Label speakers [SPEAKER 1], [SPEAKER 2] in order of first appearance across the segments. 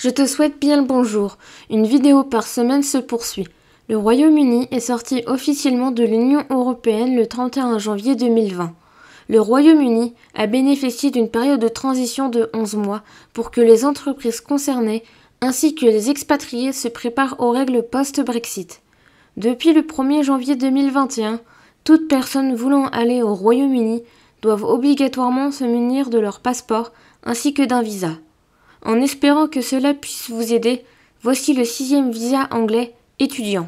[SPEAKER 1] Je te souhaite bien le bonjour. Une vidéo par semaine se poursuit. Le Royaume-Uni est sorti officiellement de l'Union européenne le 31 janvier 2020. Le Royaume-Uni a bénéficié d'une période de transition de 11 mois pour que les entreprises concernées ainsi que les expatriés se préparent aux règles post-Brexit. Depuis le 1er janvier 2021, toute personne voulant aller au Royaume-Uni doivent obligatoirement se munir de leur passeport ainsi que d'un visa. En espérant que cela puisse vous aider, voici le 6e visa anglais étudiant.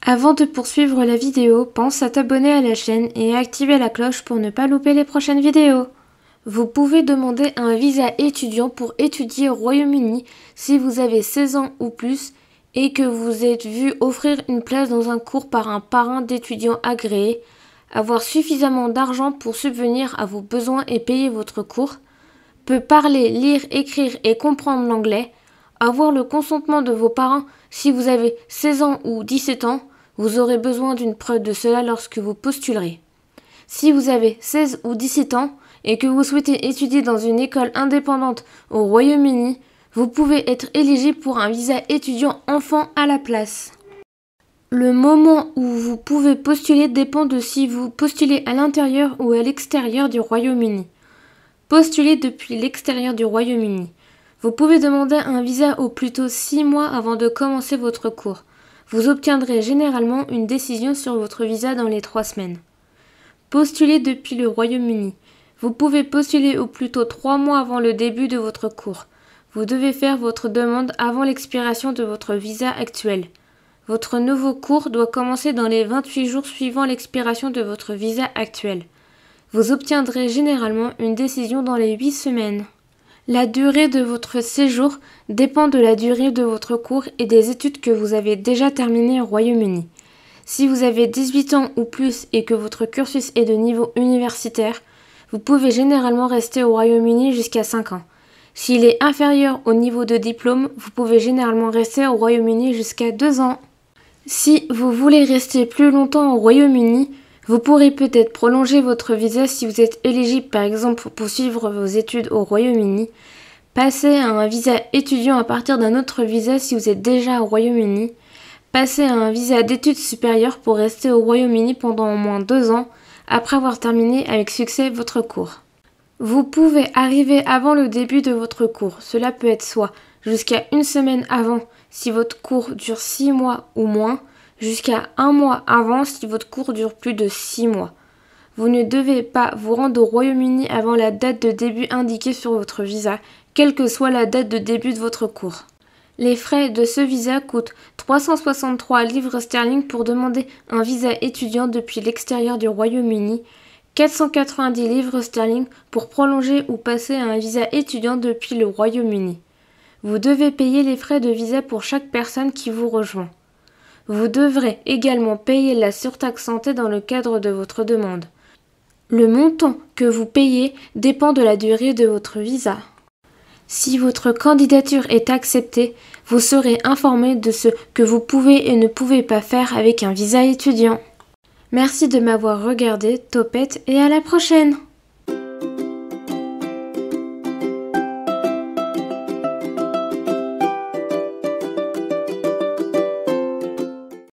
[SPEAKER 1] Avant de poursuivre la vidéo, pense à t'abonner à la chaîne et à activer la cloche pour ne pas louper les prochaines vidéos. Vous pouvez demander un visa étudiant pour étudier au Royaume-Uni si vous avez 16 ans ou plus et que vous êtes vu offrir une place dans un cours par un parrain d'étudiant agréé, avoir suffisamment d'argent pour subvenir à vos besoins et payer votre cours, peut parler, lire, écrire et comprendre l'anglais, avoir le consentement de vos parents si vous avez 16 ans ou 17 ans, vous aurez besoin d'une preuve de cela lorsque vous postulerez. Si vous avez 16 ou 17 ans et que vous souhaitez étudier dans une école indépendante au Royaume-Uni, vous pouvez être éligible pour un visa étudiant enfant à la place. Le moment où vous pouvez postuler dépend de si vous postulez à l'intérieur ou à l'extérieur du Royaume-Uni. Postulez depuis l'extérieur du Royaume-Uni. Vous pouvez demander un visa au plus tôt 6 mois avant de commencer votre cours. Vous obtiendrez généralement une décision sur votre visa dans les 3 semaines. Postulez depuis le Royaume-Uni. Vous pouvez postuler au plus tôt 3 mois avant le début de votre cours. Vous devez faire votre demande avant l'expiration de votre visa actuel. Votre nouveau cours doit commencer dans les 28 jours suivant l'expiration de votre visa actuel. Vous obtiendrez généralement une décision dans les 8 semaines. La durée de votre séjour dépend de la durée de votre cours et des études que vous avez déjà terminées au Royaume-Uni. Si vous avez 18 ans ou plus et que votre cursus est de niveau universitaire, vous pouvez généralement rester au Royaume-Uni jusqu'à 5 ans. S'il est inférieur au niveau de diplôme, vous pouvez généralement rester au Royaume-Uni jusqu'à 2 ans. Si vous voulez rester plus longtemps au Royaume-Uni, vous pourrez peut-être prolonger votre visa si vous êtes éligible par exemple pour poursuivre vos études au Royaume-Uni, passer à un visa étudiant à partir d'un autre visa si vous êtes déjà au Royaume-Uni, passer à un visa d'études supérieures pour rester au Royaume-Uni pendant au moins 2 ans après avoir terminé avec succès votre cours. Vous pouvez arriver avant le début de votre cours, cela peut être soit jusqu'à 1 semaine avant si votre cours dure 6 mois ou moins, jusqu'à 1 mois avant si votre cours dure plus de 6 mois. Vous ne devez pas vous rendre au Royaume-Uni avant la date de début indiquée sur votre visa, quelle que soit la date de début de votre cours. Les frais de ce visa coûtent 363 livres sterling pour demander un visa étudiant depuis l'extérieur du Royaume-Uni, 490 livres sterling pour prolonger ou passer à un visa étudiant depuis le Royaume-Uni. Vous devez payer les frais de visa pour chaque personne qui vous rejoint. Vous devrez également payer la surtaxe santé dans le cadre de votre demande. Le montant que vous payez dépend de la durée de votre visa. Si votre candidature est acceptée, vous serez informé de ce que vous pouvez et ne pouvez pas faire avec un visa étudiant. Merci de m'avoir regardé, Topette, et à la prochaine!